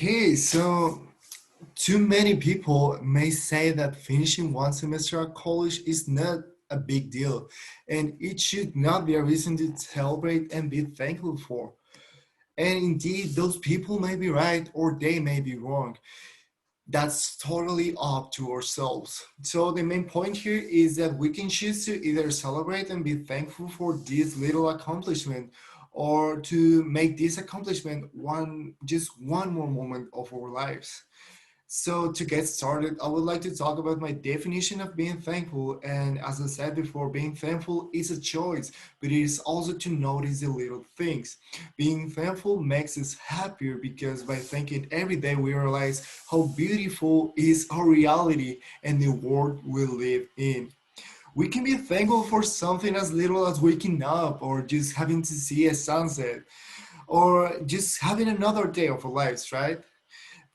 Okay, so too many people may say that finishing one semester at college is not a big deal, and it should not be a reason to celebrate and be thankful for. And indeed, those people may be right or they may be wrong. That's totally up to ourselves. So the main point here is that we can choose to either celebrate and be thankful for this little accomplishment or to make this accomplishment one more moment of our lives. So to get started, I would like to talk about my definition of being thankful. And as I said before, being thankful is a choice, but it is also to notice the little things. Being thankful makes us happier because by thanking every day, we realize how beautiful is our reality and the world we live in. We can be thankful for something as little as waking up or just having to see a sunset or just having another day of our lives, right?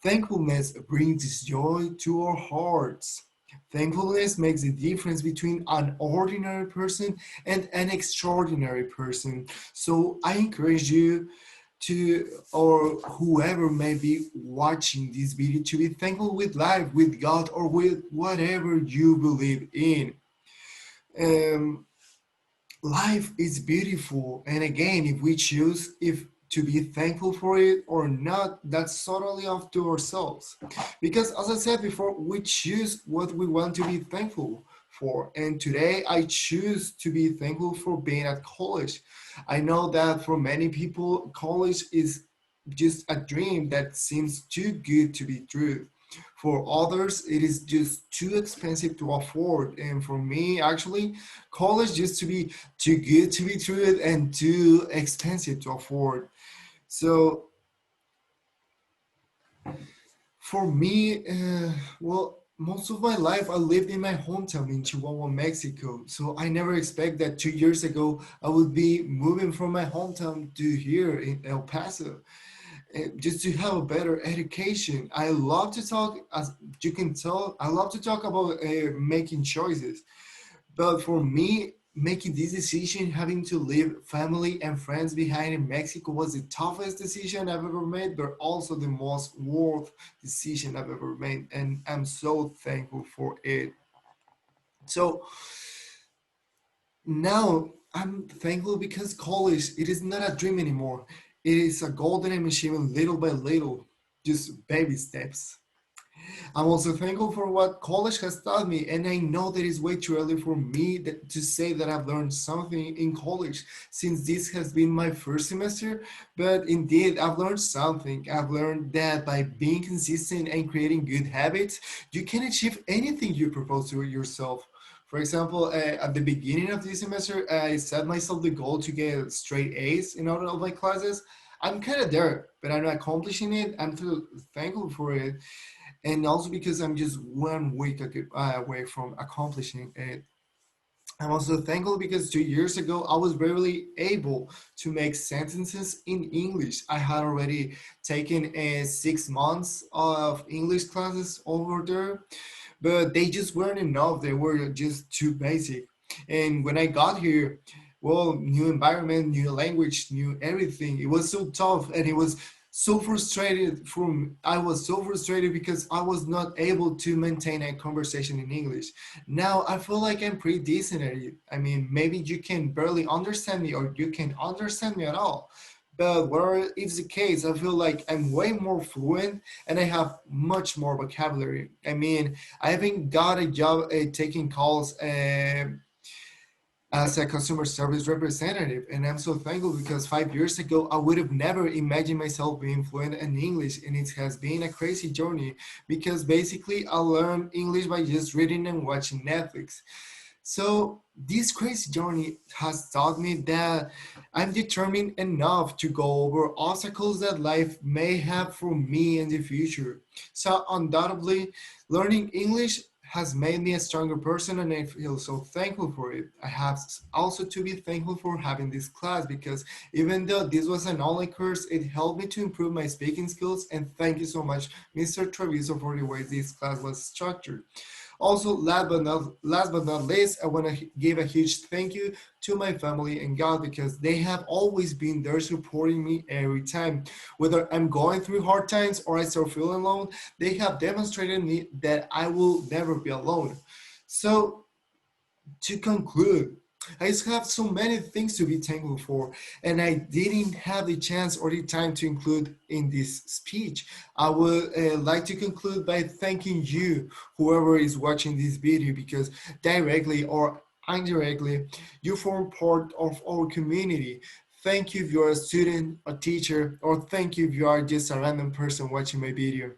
Thankfulness brings joy to our hearts. Thankfulness makes the difference between an ordinary person and an extraordinary person. So I encourage you to, or whoever may be watching this video, to be thankful with life, with God, or with whatever you believe in. Um, Life is beautiful, and again, if we choose if to be thankful for it or not, that's totally up to ourselves, because as I said before, we choose what we want to be thankful for. And today I choose to be thankful for being at college. I know that for many people college is just a dream that seems too good to be true. For others, it is just too expensive to afford. And for me, actually, college used to be too good to be true and too expensive to afford. So for me, well, most of my life I lived in my hometown in Chihuahua, Mexico. So I never expect that 2 years ago I would be moving from my hometown to here in El Paso, just to have a better education. I love to talk, as you can tell, I love to talk about making choices. But for me, making this decision, having to leave family and friends behind in Mexico was the toughest decision I've ever made, but also the most worth decision I've ever made. And I'm so thankful for it. So now I'm thankful because college, it is not a dream anymore. It is a golden I'm achieving little by little, just baby steps. I'm also thankful for what college has taught me, and I know that it's way too early for me to say that I've learned something in college since this has been my first semester. But indeed, I've learned something. I've learned that by being consistent and creating good habits, you can achieve anything you propose to yourself. For example, at the beginning of this semester, I set myself the goal to get straight A's in all of my classes. I'm kind of there, but I'm not accomplishing it. I'm too thankful for it, and also because I'm just 1 week away from accomplishing it. I'm also thankful because 2 years ago I was barely able to make sentences in English. I had already taken 6 months of English classes over there, but they just weren't enough. They were just too basic. And when I got here, well, new environment, new language, new everything. It was so tough, and it was so frustrated. From I was so frustrated because I was not able to maintain a conversation in English. Now I feel like I'm pretty decent at it. I mean, maybe you can barely understand me or you can understand me at all. But whatever is the case, I feel like I'm way more fluent and I have much more vocabulary. I mean, I haven't got a job taking calls as a customer service representative. And I'm so thankful because 5 years ago, I would have never imagined myself being fluent in English. And it has been a crazy journey because basically I learned English by just reading and watching Netflix. So this crazy journey has taught me that I'm determined enough to go over obstacles that life may have for me in the future. So undoubtedly, learning English has made me a stronger person, and I feel so thankful for it. I have also to be thankful for having this class because even though this was an online course, it helped me to improve my speaking skills. And thank you so much, Mr. Treviso, for the way this class was structured. Also, last but not least, I want to give a huge thank you to my family and God because they have always been there supporting me every time. Whether I'm going through hard times or I start feeling alone, they have demonstrated me that I will never be alone. So to conclude, I just have so many things to be thankful for, and I didn't have the chance or the time to include in this speech. I would like to conclude by thanking you, whoever is watching this video, because directly or indirectly, you form part of our community. Thank you if you're a student, a teacher, or thank you if you are just a random person watching my video.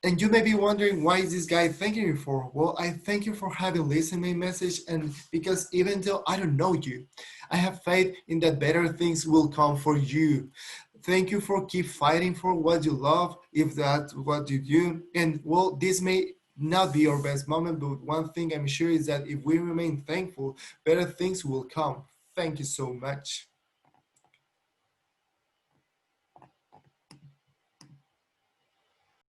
And you may be wondering, why is this guy thanking you for? Well, I thank you for having listened to my message, and because even though I don't know you, I have faith in that better things will come for you. Thank you for keep fighting for what you love, if that's what you do. And well, this may not be your best moment, but one thing I'm sure is that if we remain thankful, better things will come. Thank you so much.